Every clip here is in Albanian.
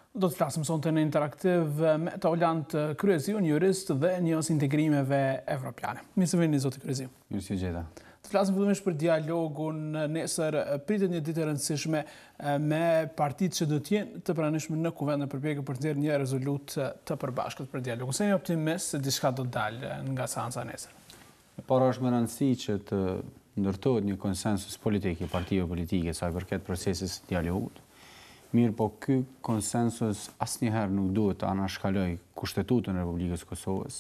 Do të flasim sonte në interaktiv me Taulant Kryezi, një jurist dhe njës integrimeve evropiane. Mirë se vini, zoti Kryezi. Mirë se gjeta. Të flasim fillimisht për dialogun. Nesër pritet një ditë e rëndësishme me partitë që do të jenë të pranishme në kuvend në përpjekje për të nxjerrë një rezolutë të përbashkët për dialogun. Se jeni optimist se diçka do të dalë nga seanca nesër? Para është me rëndësi që të ndërtohet një konsensus politik i partive politike sa i përket procesit dialogut. Mirë, po ky konsensus asnjëherë nuk duhet të anashkaloj Kushtetutën e Republikës Kosovës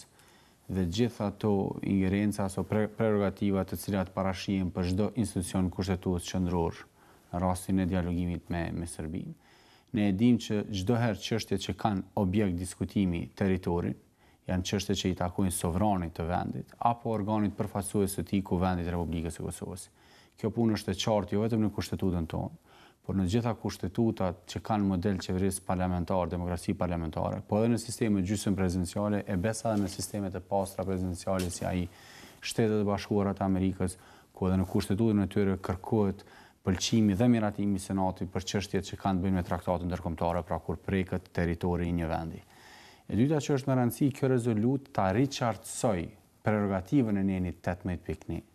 dhe gjithë ato ingerenca ose prerogativa të cilat parashihen për çdo institucion kushtetues qendror në rastin e dialogimit me Serbinë. Ne e dimë që çdo herë çështjet që kanë objekt diskutimi territorin janë çështje që i takojnë sovranit të vendit apo organit përfaqësues të tij Kuvendit të Republikës së Kosovës. Kjo punë është e qartë jo vetëm në Kushtetutën tonë, por në gjitha kushtetutat që kanë model qeverisë parlamentare, demokraci parlamentare, po edhe në sistemet gjysmë prezidenciale e besa edhe në sistemet e pastra prezidenciale si ai Shtetet e Bashkuara të Amerikës, ku edhe në kushtetutën e tyre kërkohet pëlqimi dhe miratimi i Senatit për çështjet që kanë të bëjnë me traktatet ndërkombëtare, pra kur preket territori i një vendi. E dyta që është me rëndësi, kjo rezolutë ta riqartësoj prerogativën e nenit 18.1.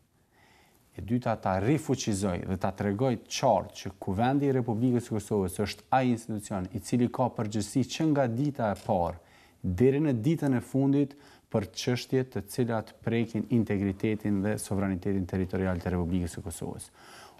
E dyta ta rifuqizoj dhe ta tregoj qartë që Kuvendi i Republikës së Kosovës është ai institucion i cili ka përgjegjësi që nga dita e parë deri në ditën e fundit për çështjet të cilat prekin integritetin dhe sovranitetin territorial të Republikës së Kosovës.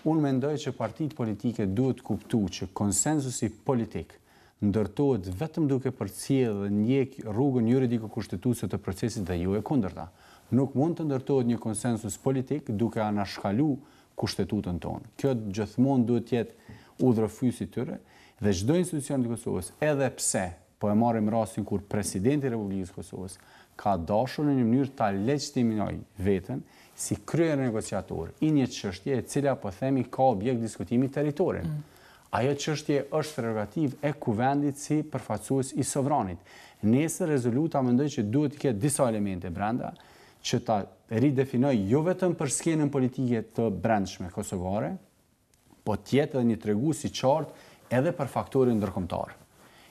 Unë mendoj që partitë politike duhet kuptu që konsensusi politik ndërtohet vetëm duke përcjellë dhe ndjek rrugën juridiko-kushtetuese të procesit dhe jo e kundërta. Nuk mund të ndërtohet një konsensus politik duke anashkalu Kushtetutën tonë. Kjo gjithmonë duhet të jetë udhërfysi tyre dhe çdo institucion i Kosovës, edhe pse po e marrim rastin kur presidenti i Republikës së Kosovës ka dashur në një mënyrë ta legjitimoj veten si kryer negociator i një çështje e cila po themi ka objekt diskutimi territorin. Ajo çështje është prerogativë e kuvendit si përfaqësues i sovranit. Nesër rezoluta mendoj që duhet të ketë disa elemente brenda që ta ridefinoj jo vetëm për skenën politike të brendshme kosovare, po tjetë edhe një tregues i qartë edhe për faktorin ndërkombëtar.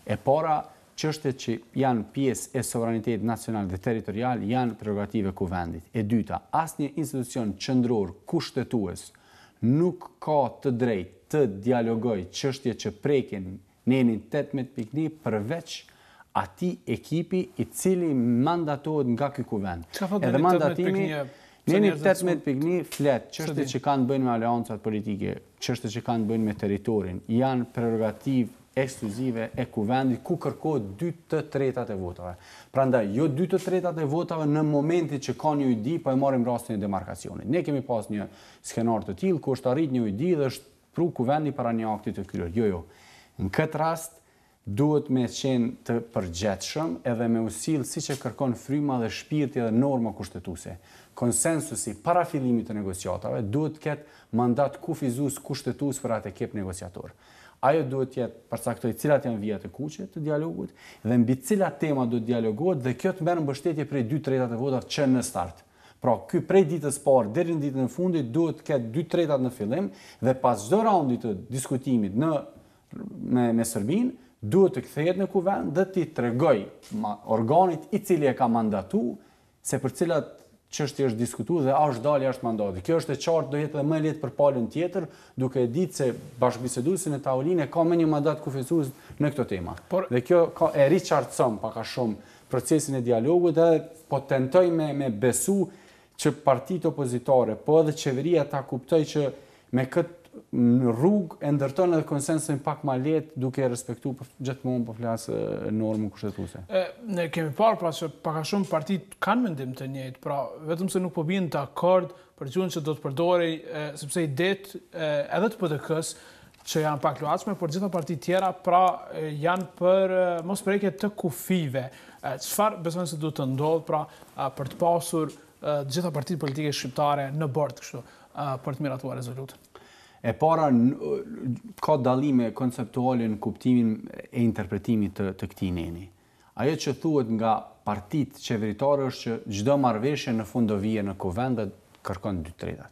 E para, çështjet që janë pjesë e sovranitetit nacional dhe territorial janë prerogative kuvendit. E dyta, asnjë institucion qendror kushtetues nuk ka të drejtë të dialogojë çështje që prekin nenin 18.1 përveç atij ekipi i cili mandatohet nga ky kuvend. Edhe mandatimi neni 18.1 flet çështje që kanë të bëjnë me aleancat politike, çështje që kanë të bëjnë me territorin, janë prerogativë ekskluzive e kuvendit ku kërkohet 2/3 e votave. Prandaj jo 2/3 e votave në momentin që ka një ujdi, po e marrim rastin e demarkacionit. Ne kemi pas një skenar të tillë ku është arrit një ujdi dhe është pru kuvendi para një akti të kryer. Jo. Në këtë rast duhet me qenë të përgjithshëm edhe me usill siç e kërkon fryma dhe shpirti dhe norma kushtetuese. Konsensusi para fillimit të negociatave duhet të ketë mandat kufizues kushtetues për atë ekip negociator. Ajo duhet të jetë përcaktoj cilat janë vijat e kuqe të dialogut dhe mbi cilat tema do të dialogohet dhe kjo të merr mbështetje prej 2/3 e votave që në start. Pra, ky prej ditës parë deri në ditën e fundit duhet të ketë 2/3 në fillim dhe pas çdo raundi të diskutimit me Serbinë duhet të kthehet në kuvend dhe t'i tregoj organit i cili e ka mandatu se për cilat çështje është diskutuar dhe a është dalë jashtë mandatit. Kjo është e qartë, do jetë edhe më lehtë për palën tjetër, duke e ditë se bashkëbiseduesi në tavolinë ka më një mandat kufizues në këtë tema. Dhe kjo e riqartëson pak a shumë procesin e dialogut dhe po tentoj me besu që partitë opozitare, po edhe qeveria ta kuptoj që me këtë rrugë e ndërton edhe konsensusin pak më lehtë duke respektuar gjithmonë po flas normën kushtetuese. Ne kemi parë pra që pak a shumë partitë kanë mendim të njëjtë, pra vetëm se nuk po bien dakord për gjuhën që do të përdorej sepse idetë edhe të PDK-s që janë pak luhatshme, por gjitha partitë tjera pra janë për mosprekje të kufive. Çfarë besojnë se duhet të ndodhë pra për të pasur gjitha partitë politike shqiptare në bord kështu për të miratuar rezolutën? E para, ka dallime konceptuale në kuptimin e interpretimit të këtij neni. Ajo që thuhet nga partitë qeveritare është që çdo marrëveshje në fund do vijë në kuvend dhe kërkon 2/3.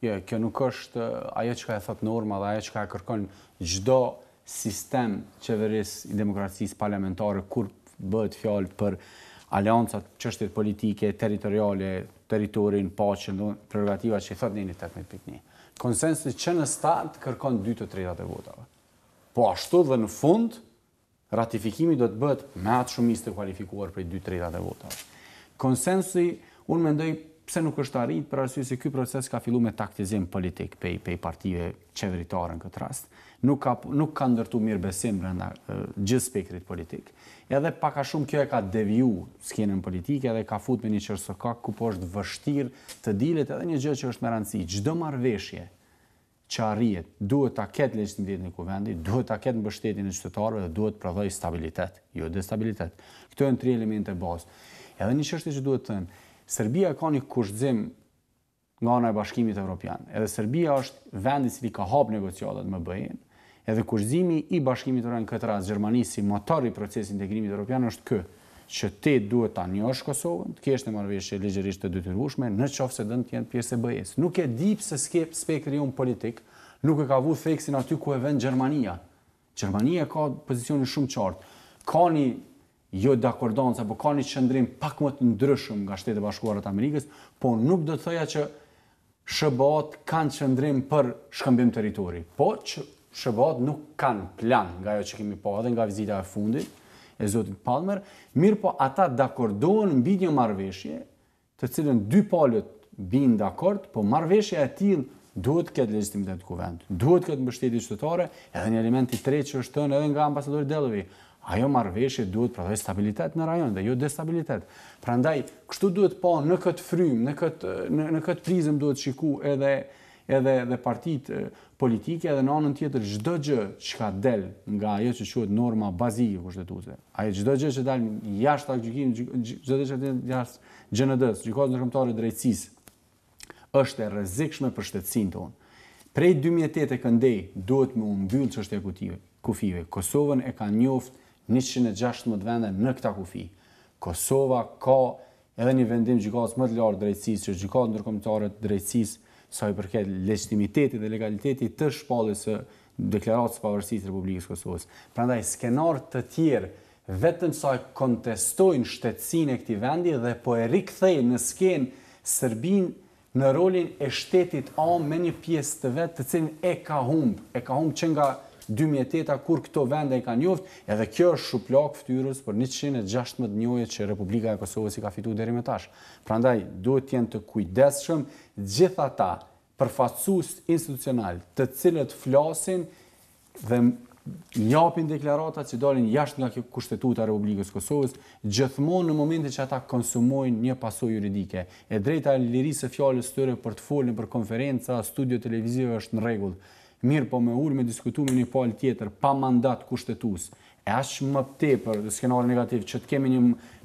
Jo, kjo nuk është ajo që e thot norma dhe ajo që kërkon çdo sistem qeveris i demokracisë parlamentare kur bëhet fjalë për aleancat, çështjet politike, territoriale, teritorin, paqen, prerogativa që i thot një 18.1. Konsensusi që në start kërkon 2/3 e votave. Po ashtu dhe në fund, ratifikimi do të bëhet me atë shumicë të kualifikuar prej 2/3 e votave. Konsensusi, unë mendoj pse nuk është arrit, për arsye se ky proces ka filluar me taktizim politik pej partive qeveritare në këtë rast. Nuk ka ndërtu mirë besim brenda gjithë spektrit politik. Edhe pak a shumë kjo e ka deviju skenën politike edhe ka fut me një qërsokak ku po është vështirë të dilet edhe një gjë që është me rëndësi. Çdo marrëveshje që arrihet duhet ta ketë legjitimitin e kuvendit, duhet ta ketë mbështetjen e qytetarëve dhe duhet prodhoj stabilitet, jo destabilitet. Këto janë 3 elemente bazë. Edhe një çështje që duhet thënë, Serbia ka një kushtzim nga ana e Bashkimit Evropian. Edhe Serbia është vendi i cili ka hap negociatat me BE-n. Edhe kushtzimi i Bashkimit Evropian këtë rast Gjermanisë si motor i procesit integrimit evropian është ky, që ti duhet ta njohësh Kosovën, të kesh një marrëveshje ligjërisht të detyrueshme, nëse dën të jenë pjesë e BE-s. Nuk e di pse spektri jon politik nuk e ka vu theksin aty ku e vën Gjermania. Gjermania ka pozicionin shumë qartë. Ka një jo dakordanca, apo ka një qëndrim pak më të ndryshëm nga Shtetet e Bashkuara të Amerikës, po nuk do të thoja që SBA-t kanë qëndrim për shkëmbim territori, po që SBA-t nuk kanë plan nga ajo që kemi pa edhe nga vizita e fundit e zotit Palmer, mirë po ata dakordohen mbi një marrëveshje, të cilën dy palët bin dakord, po marrëveshja e tillë duhet të ketë legjitimitet të kuvendit, duhet të ketë mbështetje qytetare, edhe një element i tretë që është thënë edhe nga ambasadori Delvi. Ajo marrëveshje duhet prodhoj stabilitet në rajon dhe jo destabilitet. Prandaj, kështu duhet pa në këtë frymë, në këtë prizëm duhet shiku edhe partitë politike edhe në anën tjetër çdo gjë që ka del nga ajo që quhet norma bazike kushtetuese. Ajo çdo gjë që dal jashtë aktgjykimit, çdo gjë që del jashtë GND-s, gjykatës ndërkombëtare të drejtësisë, është e rrezikshme për shtetësinë tonë. Prej 2008 këndej duhet me u mbyll çështja e kufive. Kosovën e ka njoftë 116 vende në këta kufi. Kosova ka edhe një vendim gjykatës më të lartë drejtësisë, që gjykatë ndërkombëtare të drejtësisë sa i përket legitimitetit dhe legalitetit të shpalljes së deklaratës së pavarësisë të Republikës Kosovës. Prandaj skenar të tjerë vetëm sa kontestojnë shtetësinë e këtij vendi dhe po e rikthejnë në skenë Serbinë në rolin e shtetit me një pjesë të vet të cilën e ka humb që nga 2008 kur këto vende e ka njoftë, edhe kjo është shuplak fytyrës për 116 njohje që Republika e Kosovës i ka fituar deri më tash. Prandaj duhet të jenë të kujdesshëm gjithë ata përfaqësues institucional, të cilët flasin dhe japin deklarata që dalin jashtë nga kushtetuta e Republikës Kosovës, gjithmonë në momentin që ata konsumojnë një pasojë juridike. E drejta e lirisë së fjalës tyre për të folur për konferenca, studio televizive është në rregull. Mirë po me ulë me diskutu me një palë tjetër pa mandat kushtetues, e aq më tepër skenari negativ që të kemi një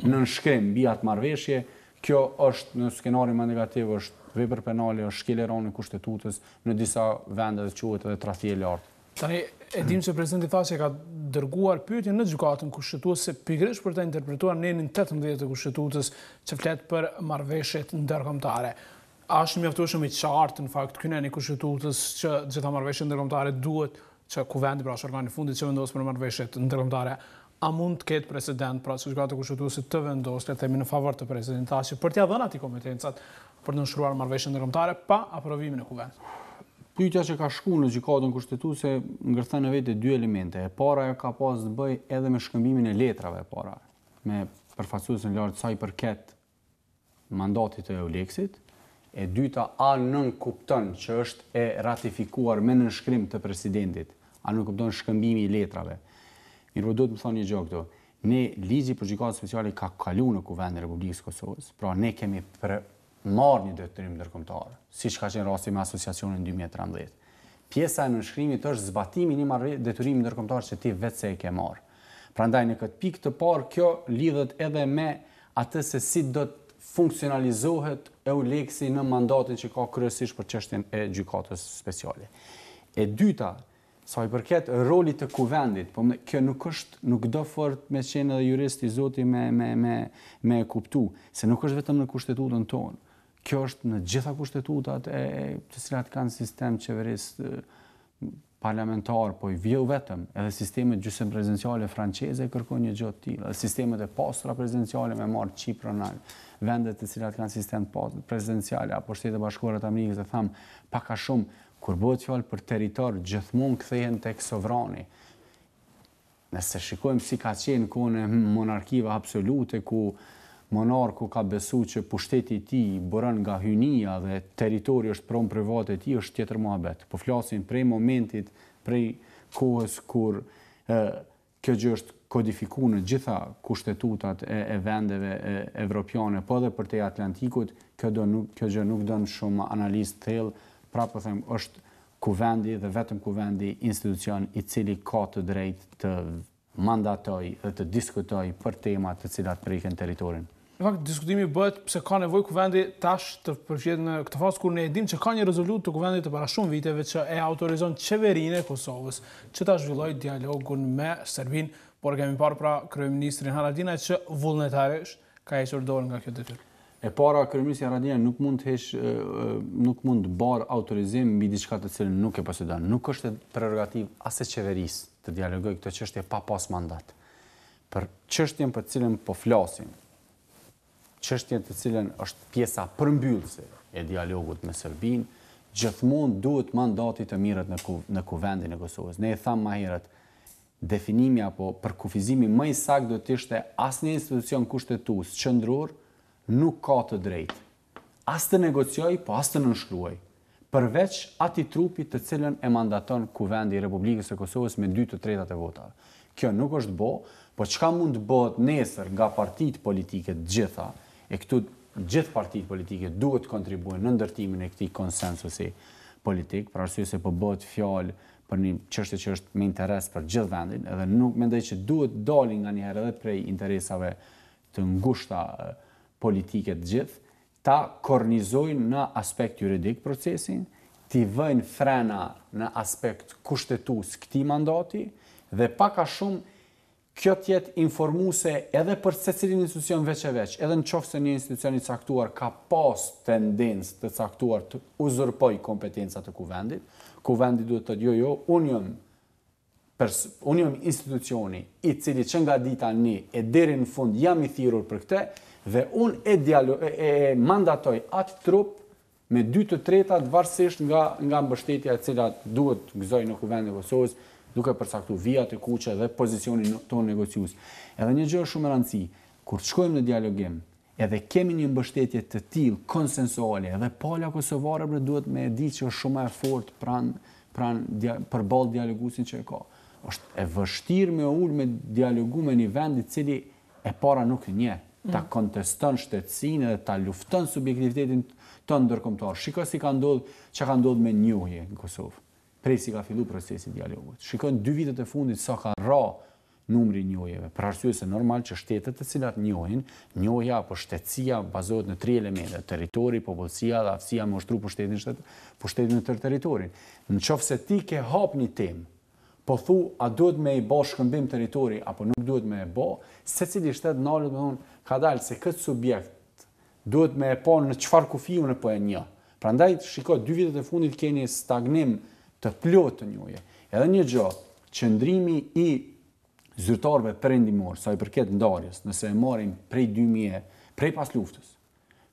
nënshkrim mbi atë marrëveshje, kjo është në skenarin më negativ është vepër penale, është shkelëroni e kushtetutës, në disa vende dhe quhet edhe tradhtie e lartë. Tani e dim se presidenti tha se ka dërguar pyetje në gjykatën kushtetuese pikërisht për të interpretuar nenin 18 të kushtetutës që flet për marrëveshjet ndërkombëtare. A është mjaftueshëm i qartë në fakt ky neni kushtetutës që gjitha marrëveshjet ndërkombëtare duhet që kuvendi pra organi i fundit që vendos për marrëveshjet ndërkombëtare, a mund të ketë precedent pra që gjykata kushtetuese të vendosë, le të themi në favor të presidentit për t'ia dhënë atij kompetencat për të nënshkruar marrëveshjet ndërkombëtare pa aprovimin e kuvendit? Pyetja që ka shkuar në gjykatën kushtetuese ngërthen në vetë dy elemente. E para ka pas të bëj edhe me shkëmbimin e letrave e para, me përfaqësuesin lart sa i përket mandatit të Euleksit. E dyta, a nën kupton që është e ratifikuar me nënshkrim të presidentit, a nën kupton shkëmbimi i letrave. Mirë, do të më thonë një gjë këtu. Ne ligji për gjykatë speciale ka kaluar në kuvendin e Republikës Kosovës, pra ne kemi marrë një detyrim ndërkombëtar, siç ka qenë rasti me asociacionin 2013. Pjesa e nënshkrimit është zbatimi i një detyrimi ndërkombëtar që ti vetë se e ke marrë. Prandaj në këtë pikë të parë kjo lidhet edhe me atë se si do të funksionalizohet Euleksi në mandatin që ka kryesisht për çështjen e gjykatës speciale. E dyta, sa i përket rolit të kuvendit, po kjo nuk do fort me qenë edhe jurist i zoti me kuptu, se nuk është vetëm në kushtetutën tonë. Kjo është në gjitha kushtetutat të cilat kanë sistem qeverisë parlamentar, po jo vetëm, edhe sistemet gjysmë prezidenciale franceze kërkojnë një gjë të tillë, edhe sistemet e postra prezidenciale me marrë Çiprin, vendet të cilat kanë sistem prezidenciale, apo Shtetet Bashkuara të Amerikës, e tham pak a shumë, kur bëhet fjalë për territor, gjithmonë kthehen tek sovrani. Nëse shikojmë si ka qenë kohën e monarkive absolute, ku monarku ka besu që pushteti i tij bëron nga hynia dhe territori është pronë private e tij, është tjetër muhabet. Po flasin prej momentit, prej kohës kur kjo gjë është kodifikuar në gjitha kushtetutat e vendeve evropiane, po edhe për te Atlantikut, kjo gjë nuk don shumë analizë thellë, pra po them, është kuvendi dhe vetëm kuvendi institucion i cili ka të drejtë të mandatoj dhe të diskutoj për temat të cilat prekin territorin. Në fakt, diskutimi bëhet pse ka nevojë kuvendi tash të përfshihet në këtë fazë kur ne e dimë që ka një rezolutë të kuvendit të para shumë viteve që e autorizon qeverinë e Kosovës që ta zhvillojë dialogun me Serbinë, por kemi parë pra kryeministrin Haradinaj që vullnetarisht ka hequr dorën nga kjo detyrë. E para, kryeministri Haradinaj nuk mund të barë autorizim mbi diçka të cilën nuk e posedon. Nuk është prerogativ as e qeverisë të dialogojë këtë çështje pa pas mandat. Për çështjen për të cilën po flasim, çështjen të cilën është pjesa përmbyllëse e dialogut me Serbinë, gjithmonë duhet mandati të mirët në kuvendin e Kosovës. Ne e thamë më herët, definimi apo përkufizimi më i saktë do të ishte asnjë institucion kushtetues qendror nuk ka të drejtë as të negocioj, po as të nënshkruaj, përveç atij trupi të cilën e mandaton kuvendi i Republikës së Kosovës me 2/3 e votave. Kjo nuk është bë, po çka mund të bëhet nesër nga partitë politike të gjitha, e këtu gjithë partitë politike duhet të kontribuojnë në ndërtimin e këtij konsensusi politik, për arsye se po bëhet fjalë për një çështje që është me interes për gjithë vendin, edhe nuk mendoj që duhet dalin nganjëherë edhe prej interesave të ngushta politike të gjithë, ta kornizojnë në aspekt juridik procesin, t'i vëjnë frena në aspekt kushtetues këtij mandati dhe pak a shumë kjo t'jetë informuese edhe për secilin institucion veç e veç, edhe në qoftë se një institucion i caktuar ka pas tendencë të caktuar të uzurpoj kompetencat të kuvendit, kuvendi duhet të thotë jo, unë jam institucioni i cili që nga dita një e deri në fund jam i thirrur për këtë dhe unë e mandatoj atë trup me 2/3 varësisht nga mbështetja e cila duhet gëzoj në kuvendin e Kosovës, duke përcaktuar vijat e kuqe dhe pozicionin tonë negociues. Edhe një gjë shumë e rëndësishme, kur shkojmë në dialogim, edhe kemi një mbështetje të tillë konsensuale, edhe pala kosovare duhet me e ditë që është shumë e fortë përballë dialoguesin që e ka. Është e vështirë me ul me dialogu me një vend i cili e para nuk e njeh, ta konteston shtetësinë dhe ta lufton subjektivitetin tonë ndërkombëtar. Shikoj si ka ndodhur me njohje në Kosovë. Prej si ka fillu procesi dialogut. Shikojnë 2 vitet e fundit sa ka ra numri njohjeve, për arsye se normal që shtetet të cilat njohin, njohja apo shtetësia bazohet në 3 elemente: territori, popullsia dhe aftësia me ushtru pushtetin në tërë territorin. Nëse ti ke hap një temë, po thu a duhet me i bë shkëmbim territori apo nuk duhet me e bë, secili shtet nalet me thonë ka dalë se këtë subjekt duhet me e pa në çfarë kufiu në po e një. Prandaj shikoj 2 vitet e fundit keni stagnim të plotë të njohje. Edhe një gjë, qëndrimi i zyrtarëve perëndimor, sa i përket ndarjes, nëse e marrim prej pas luftës,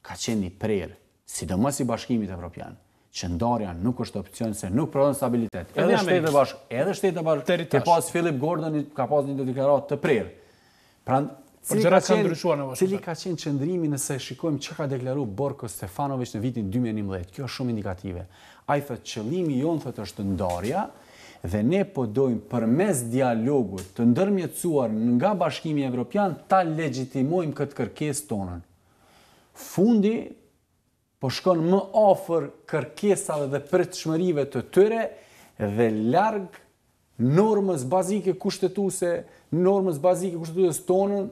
ka qenë një prerë, sidomos i Bashkimit Evropian, që ndarja nuk është opcion se nuk prodhon stabilitet. Edhe Shtetet Bashkuara, ke pas Philip Gordon ka pas një deklaratë të prerë. Cili ka qenë qëndrimi nëse shikojmë që ka deklaruar Borko Stefanović në vitin 2011. Kjo është shumë indikative. Ai thotë qëllimi jon thotë është ndarja dhe ne po dojmë përmes dialogut të ndërmjetësuar nga Bashkimi Evropian ta legjitimojmë këtë kërkesë tonën. Fundi po shkon më afër kërkesave dhe pritshmërive të tyre dhe larg normës bazike kushtetuese, tonën,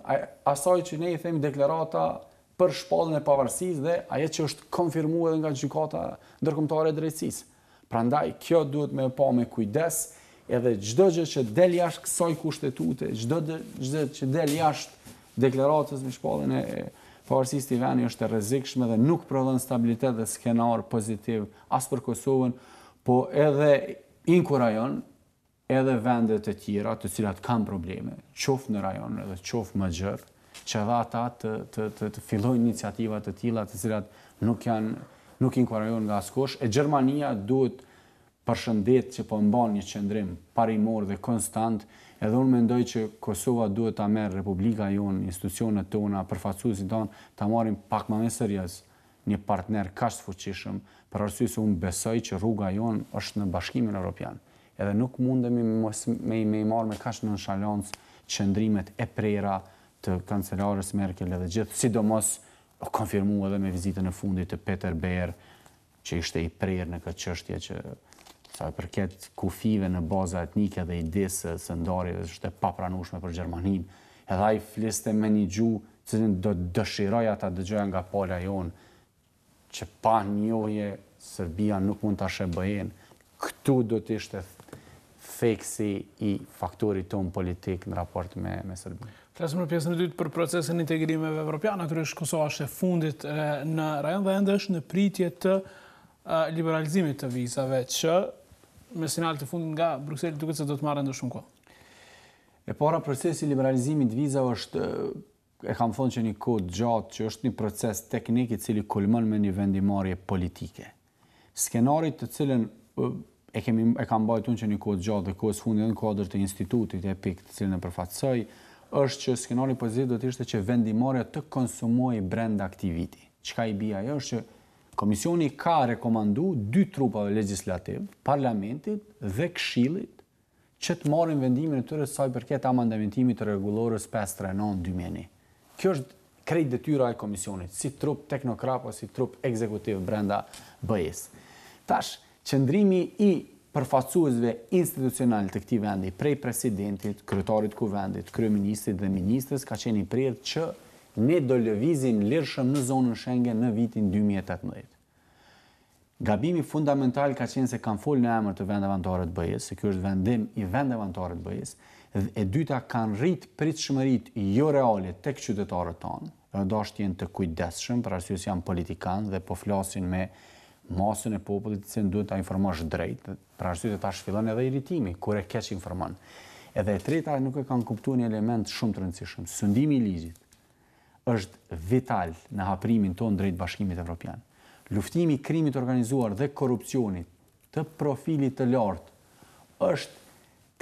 asaj që ne i themi deklarata për shpalljen e pavarësisë dhe ajo që është konfirmuar nga gjykata ndërkombëtare e drejtësisë. Prandaj kjo duhet me pa me kujdes, edhe çdo gjë që del jashtë kësaj kushtetute, çdo gjë që del jashtë deklaratës me shpalljen e pavarësisë të vendit është e rrezikshme dhe nuk prodhon stabilitet dhe skenar pozitiv as për Kosovën, po edhe Inko rajon, edhe vendet e tjera të cilat kanë probleme, qoftë në rajon edhe qoftë më gjërë, që edhe ata të fillojnë iniciativat të tilla të cilat nuk inkurajon nga askush. E Gjermania duhet përshëndet që po mban një qëndrim parimor dhe konstant, edhe unë mendoj që Kosova duhet ta merr Republika jonë, institucionet tona, përfaqësuesit tonë, ta marrin pak më serioz një partner kaq të fuqishëm, për arsye se unë besoj që rruga jonë është në Bashkimin Evropian. Edhe nuk mundemi me i marrë me kaq nonshalancë qëndrimet e prera të kancelarës Merkel edhe gjithë, sidomos o konfirmu edhe me vizitën e fundit të Peter Beer, që ishte i prerë në këtë çështje që sa i përket kufive në baza etnike dhe idesë së ndarjes është e papranueshme për Gjermaninë. Edhe ai fliste me një gjuhë që do dëshiroja ta dëgjoja nga pala jonë, që pa njohje Serbia nuk mund ta shërbëjen. Këtu do të ishte theksi i faktorit ton politik në raport me Serbinë. Flasim në pjesën e dytë për procesin e integrimeve evropian. Natyrisht Kosova është e fundit në rajon dhe ende është në pritje të liberalizimit të vizave, që me sinjalet e fundit nga Brukseli duket se do të marrë ende shumë kohë. E para, procesi i liberalizimit të vizave është, e kam thonë që një kohë gjatë, që është një proces teknik i cili kulmon me një vendimarrje politike. Skenarit të cilën e kam bajtur që një kohë gjatë dhe kohës fundit në kuadër të institutit EPIC të cilën e përfaqësoj, është që skenari pozitiv do të ishte që vendimarrja të konsumojë brenda aktiviti. Çka i bie ajo është që Komisioni ka rekomandu 2 trupave legjislativ, Parlamentit dhe Këshillit, që të marrin vendimin e tyre sa i përket amandamentimit të rregullorës 539/2001. Kjo është krejt detyra e Komisionit, si trup teknokrat apo si trup ekzekutiv brenda BE-s. Tash, qëndrimi i përfaqësuesve institucional të këtij vendi, prej presidentit, kryetarit të kuvendit, kryeministrit dhe ministrës, ka qenë i prerë që ne do lëvizim lirshëm në zonën Schengen në vitin 2018. Gabimi fundamental ka qenë se kanë folë në emër të vendeve anëtare të BE-s, se ky është vendim i vendeve anëtare të BE-s, dhe e dyta kanë rrit pritshmëritë jo reale tek qytetarët tanë, dhe dashur jenë të kujdesshëm për arsye se janë politikanë dhe po flasin me masën e popullit që duhet ta informosh drejt, për arsye se tash fillon edhe irritimi kur e keq informon. Edhe e treta nuk e kanë kuptuar një element shumë të rëndësishëm. Sundimi i ligjit është vital në haprimin ton drejt Bashkimit Evropian. Luftimi i krimit organizuar dhe korrupsionit të profilit të lartë është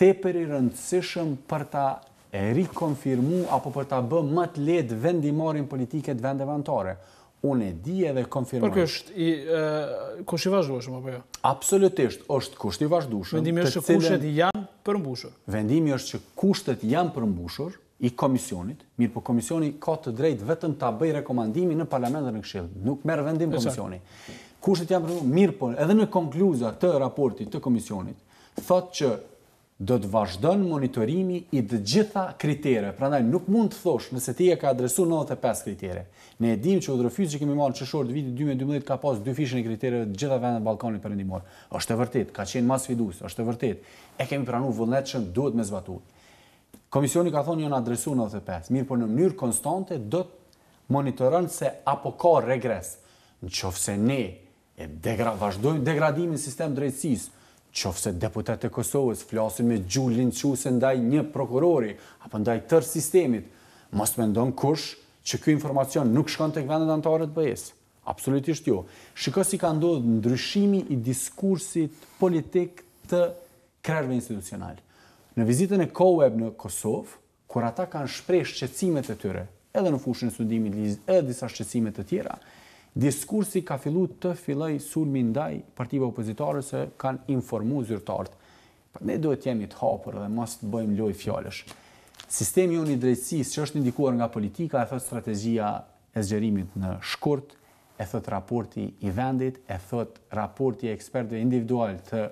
tepër i rëndësishëm për ta rikonfirmu apo për ta bë më të lehtë vendimarrjen politike të vendeve anëtare. Unë e di edhe konfirmoj. Por kjo është kusht i vazhdueshëm apo jo? Absolutisht, është kusht i vazhdueshëm. Vendimi është që kushtet janë përmbushur. Vendimi është që kushtet janë përmbushur i komisionit, mirë po komisioni ka të drejtë vetëm ta bëjë rekomandimin në parlament dhe në këshill, nuk merr vendim komisioni. Kushtet janë përmbushur, mirë po edhe në konkluza të raportit të komisionit thotë që do të vazhdon monitorimi i të gjitha kritere. Prandaj nuk mund të thosh nëse ti e ka adresuar 95 kritere. Ne e dimë që udhërofyesi që kemi marrë çëshor të vitit 2012 ka pas 2 fishën e kritereve të gjitha vendet e Ballkanit Perëndimor. Është e vërtetë, ka qenë mas sfidues, është e vërtetë. E kemi pranuar vullnetshëm, duhet me zbatuar. Komisioni ka thonë janë adresuar 95, mirë por në mënyrë konstante do të monitoron se apo ka regres. Nëse ne vazhdojmë degradimin e sistemit drejtësisë, qofse deputetët e Kosovës flasin me gjuhë linçuese ndaj një prokurori apo ndaj tërë sistemit, mos mendon kush që ky informacion nuk shkon tek vendet anëtare të BE-s. Absolutisht jo. Shikoj si ka ndodhur ndryshimi i diskursit politik të krerëve institucional. Në vizitën e COWEB në Kosovë, kur ata kanë shprehur shqetësimet e tyre, edhe në fushën e studimit ligjit, edhe disa shqetësime të tjera, diskursi ka filluar të filloj sulmi ndaj partive opozitare se kanë informuar zyrtarët. Ne duhet të jemi të hapur dhe mos të bëjmë lojë fjalësh. Sistemi jonë i drejtësisë që është indikuar nga politika, e thot strategjia e zgjerimit në shkurt, e thot raporti i vendit, e thot raporti i ekspertëve individual të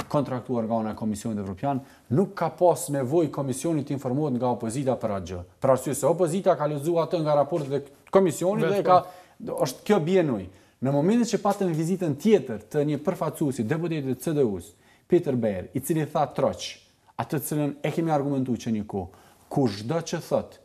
kontraktuar nga ana e Komisionit Evropian, nuk ka pas nevojë komisioni të informohet nga opozita për atë gjë. Për arsye se opozita ka lexuar atë nga raportet e komisionit dhe ka është kjo bie nuj. Në momentin që patëm vizitën tjetër të një përfaqësuesi deputetit të CDU-s, Peter Beer, i cili tha troç, atë të cilën e kemi argumentuar që një kohë, kushdo që thot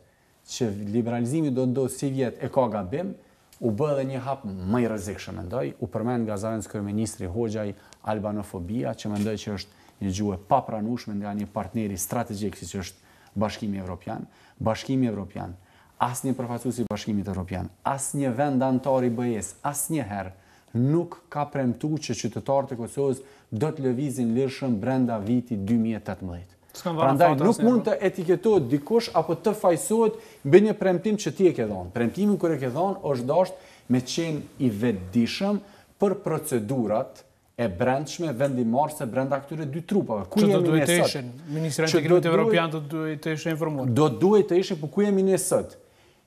që liberalizimi do ndodhë si vjet e ka gabim, u bë edhe një hap më i rrezikshëm mendoj, u përmend nga zëvendës kryeministri Hoxhaj albanofobia, që mendoj që është një gjuhë papranueshme nga një partneri strategjik siç është Bashkimi Evropian. Bashkimi Evropian, asnjë përfaqësues i Bashkimit Evropian, asnjë vend antar i BE-s, asnjëherë nuk ka premtuar që qytetarët e Kosovës do të lëvizin lirshëm brenda vitit 2018. Prandaj nuk mund të etiketohet dikush apo të fajsohet mbi një premtim që ti e ke dhënë. Premtimi kur e ke dhënë është dashur me qenë i vetëdijshëm për procedurat e brendshme vendimarrëse brenda këtyre dy trupave. Ku jemi ne sot? Ministri i Integrimit Evropian do duhet të ishte informuar. Do duhet të ishte, por ku jemi ne sot?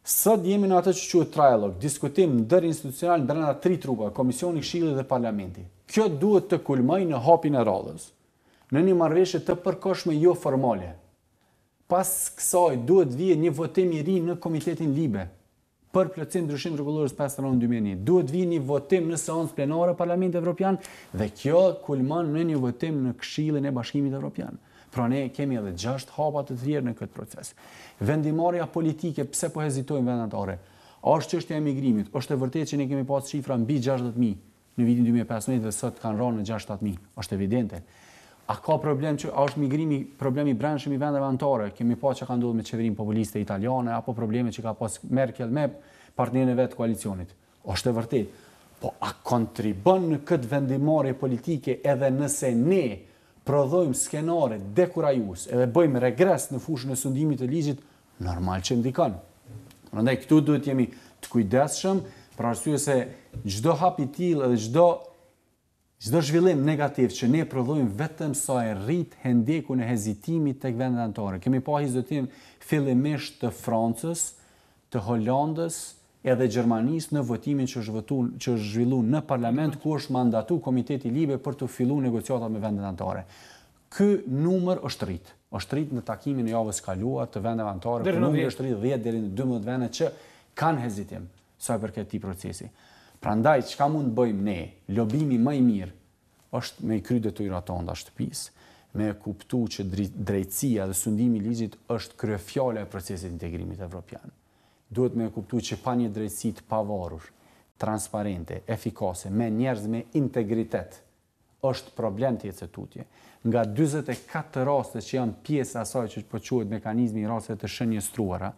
Sot jemi në atë që quhet trialog, diskutim ndërinstitucional brenda 3 trupave, Komisioni, Këshilli dhe Parlamenti. Kjo duhet të kulmojë në hapjen e radhës, në një marrëveshje të përkohshme jo formale. Pas kësaj duhet vijë një votim i ri në Komitetin Libe për plotësim ndryshim rregullorës 5/2001. Duhet vijë një votim në seancë plenare Parlamentit Evropian dhe kjo kulmon në një votim në Këshillin e Bashkimit Evropian. Pra ne kemi edhe 6 hapa të tjerë në këtë proces. Vendimarrja politike, pse po hezitojmë vendet anëtare? Është çështja e emigrimit. Është e vërtetë që ne kemi pas shifra mbi 60.000 në vitin 2015 dhe sot kanë rënë në 67.000. Është evidente. A ka problem që është migrimi problemi i brendshëm i vendeve anëtare? Kemi pa që ka ndodhur me qeverinë populiste italiane apo probleme që ka pas Merkel me partnerën e vet të koalicionit. Është e vërtetë. Po a kontribon në këtë vendimarrje politike edhe nëse ne prodhojmë skenare dekurajues edhe bëjmë regres në fushën e sundimit të ligjit, normal që ndikon. Prandaj këtu duhet jemi të kujdesshëm për arsye se çdo hap i tillë edhe çdo zhvillim negativ që ne prodhojmë vetëm sa e rrit hendekun e hezitimit tek vendet anëtare. Kemi pa hezitim fillimisht të Francës, të Holandës, edhe Gjermanisë në votimin që është zhvilluar në parlament ku është mandatu Komiteti Libe për të filluar negociatat me vendet anëtare. Ky numër është rrit. Është rrit në takimin e javës kaluar të vendeve anëtare, ku numri është rrit 10 deri në 12 vende që kanë hezitim sa i përket këtij procesi. Prandaj çka mund të bëjmë ne? Lobimi më i mirë është me kry detyrat tona shtëpisë, me kuptu që drejtësia dhe sundimi i ligjit është kryefjala e procesit integrimit evropian. Duhet me kuptu që pa një drejtësi të pavarur, transparente, efikase, me njerëz me integritet, është problem të jetë tutje. Nga 44 raste që janë pjesë asaj që po quhet mekanizmi i rasteve të shënjestruara,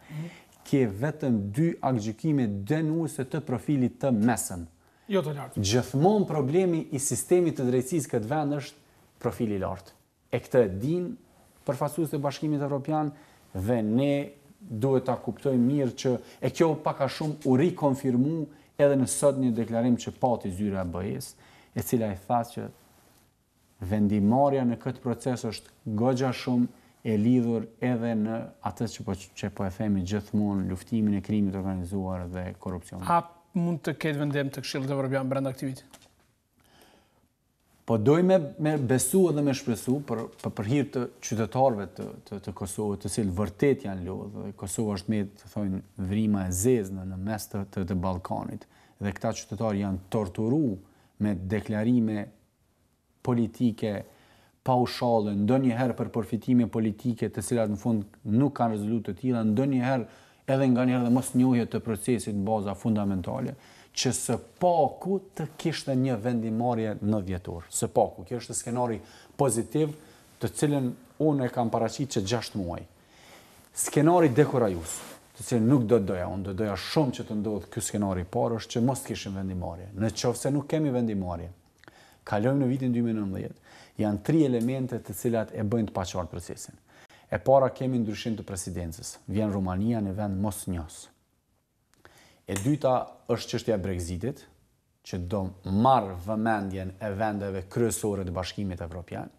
ke vetëm 2 aktgjykime dënuese të profilit të mesëm. Jo të lartë. Gjithmonë problemi i sistemit të drejtësisë këtë vend është profili i lartë. E këtë e din përfaqësuesit e Bashkimit Evropian dhe ne duhet ta kuptojmë mirë që e kjo pak a shumë u rikonfirmu edhe në sot një deklarim që pati zyra e BE-s, e cila i tha që vendimarrja në këtë proces është goxha shumë e lidhur edhe në atë që po e themi gjithmonë luftimin e krimit të organizuar dhe korrupsionit. A mund të ketë vendim të Këshillit Evropian brenda aktivitit? Po dojmë me besu edhe me shpresu për hir të qytetarëve të Kosovës, të cilët vërtet janë lodhur. Kosova është me të thonë vrima e zezë në mes të Ballkanit dhe këta qytetarë janë torturuar me deklarime politike paushale, ndonjëherë për përfitime politike të cilat në fund nuk kanë rezultate të tilla, ndonjëherë edhe nganjëherë dhe mosnjohje të procesit në baza fundamentale, që së paku të kishte një vendimarrje 9 vjetor. Së paku, kjo është skenari pozitiv të cilën unë e kam paraqitur që 6 muaj. Skenari dekurajues, të cilën nuk do doja, unë do doja shumë që të ndodhë ky skenari i parë është që mos të kishim vendimarrje. Nëse nuk kemi vendimarrje, kalojmë në vitin 2019. Janë 3 elemente të cilat e bëjnë të paqartë procesin. E para kemi ndryshim të presidencës. Vjen Rumania në vend mosnjos. E dyta është çështja e Brexitit, që do marrë vëmendjen e vendeve kryesore të Bashkimit Evropian,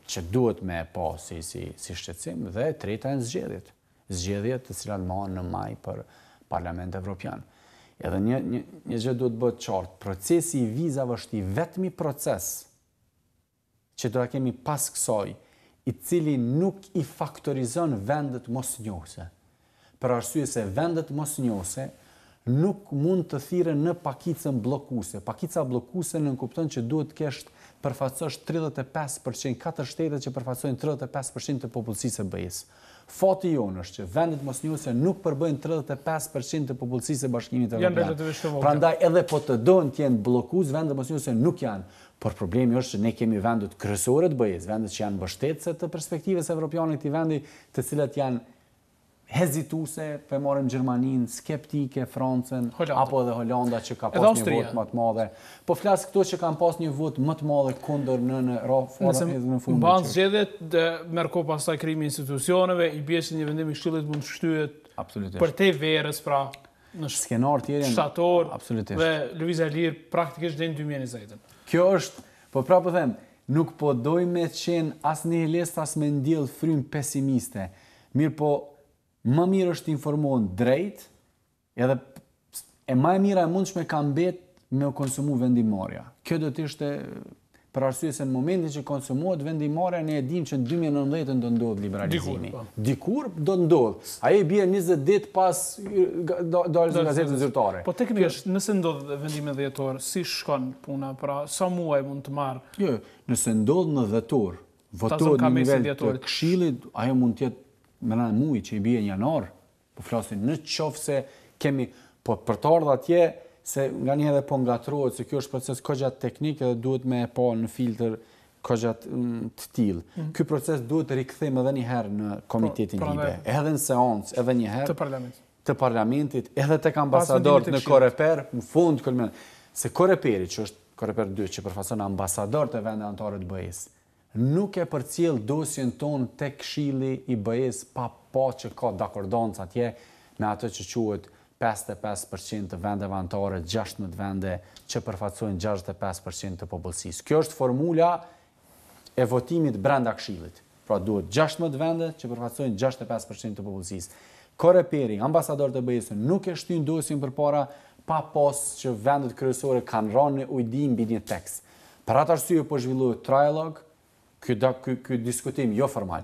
që duhet me pa si shqetësim, dhe e treta e zgjedhjet. Zgjedhjet të cilat marrën në maj për Parlament Evropian. Edhe një gjë duhet bëhet qartë, procesi i vizave është i vetmi proces që do ta kemi pas kësaj, i cili nuk i faktorizon vendet mosnjohëse. Për arsye se vendet mosnjohëse nuk mund të thirren në pakicën bllokuese. Pakica bllokuese nënkupton që duhet të kesh përfaqësosh 35%, 4 shtete që përfaqësojnë 35% të popullsisë së BE-s. Fati jonë është që vendet mosnjuse nuk përbëjnë 35% të popullsisë së Bashkimit Evropian. Prandaj edhe po të donë të jenë bllokues, vendet mosnjuse nuk janë. Por problemi është që ne kemi vendet kryesore të BE-s, vendet që janë mbështetëse të perspektivës evropiane këtij vendi, të cilat janë hezituse, për marrim Gjermaninë, skeptike, Francën, apo edhe Holanda që ka pas një vot më të madhe. Po flas këto që kanë pas një vot më të madhe kundër në reforma në fund. Mban zgjedhjet, merr kohë pastaj krijimi i institucioneve, i bie se një vendim i Këshillit mund të shtyhet për te verës, pra në skenar tjerë shtator absolutisht. Dhe lëvizja e lirë praktikisht deri në 2020. Kjo është, po prapë them, nuk po dojmë të qenë as nihilist as me ndjell frym pesimiste. Mirë po më mirë është informohen drejt, edhe e më e mira e mundshme ka mbet me u konsumu vendimarrja. Kjo do të ishte për arsye se në momentin që konsumohet vendimarrja, ne e dimë që në 2019 do ndodh liberalizimi. Dikur do ndodh. Ai bie 20 ditë pas daljes së gazetës zyrtare. Po teknikisht, nëse ndodh vendimi dhjetor, si shkon puna, pra sa muaj mund të marr? Jo, nëse ndodh në dhjetor, votohet në nivel të Këshillit, ajo mund të jetë më muaj që i bie në janar, po flasin në qoftë se kemi, po për të ardhur atje, se nga një edhe po ngatrohet, se kjo është proces kogjatë teknik edhe duhet me e pa në filtr kogjatë të tillë. Ky proces duhet të rikthejmë edhe një herë në Komitetin Libe, edhe në seancë, edhe një herë të parlamentit, edhe tek ambasadorët në Koreper, në fund se Koreperi, që është Koreper 2, që përfaqëson ambasadorët e vendeve anëtare të BE-s, nuk e përcjell dosjen tonë tek Këshilli i BE-s pa që ka dakordancë atje me atë që quhet 55% të vendeve anëtare, 16 vende që përfaqësojnë 65% të popullsisë. Kjo është formula e votimit brenda Këshillit. Pra duhet 16 vende që përfaqësojnë 65% të popullsisë. Koreperi, ambasadorët e BE-s nuk e shtyn dosjen përpara pa pas që vendet kryesore kanë rënë në ujdim mbi një tekst. Për atë arsye po zhvillohet trialog, ky diskutim jo formal.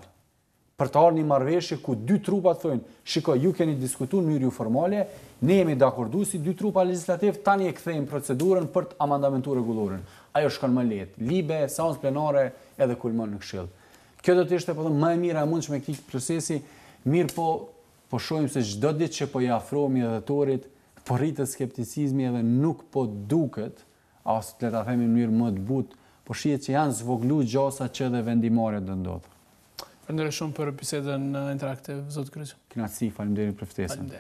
Për të ardhur një marrëveshje ku dy trupat thonë, shiko, ju keni diskutuar në mënyrë formale, ne jemi dakordu si dy trupa legjislativ, tani e kthejmë procedurën për të amandamentuar rregulloren. Ajo shkon më lehtë. Libe, seancë plenare edhe kulmon në Këshill. Kjo do të ishte po më e mira e mundshme këtij procesi, mirë po shohim se çdo ditë që po i afrohemi dhjetorit, po rritet skepticizmi edhe nuk po duket, as le ta themi në mënyrë më të butë, po shihet që janë zvoglu gjasa që edhe vendimarrja do ndodh. Faleminderit shumë për bisedën interaktive, zot Kryqë. Kënaqësi, faleminderit për ftesën.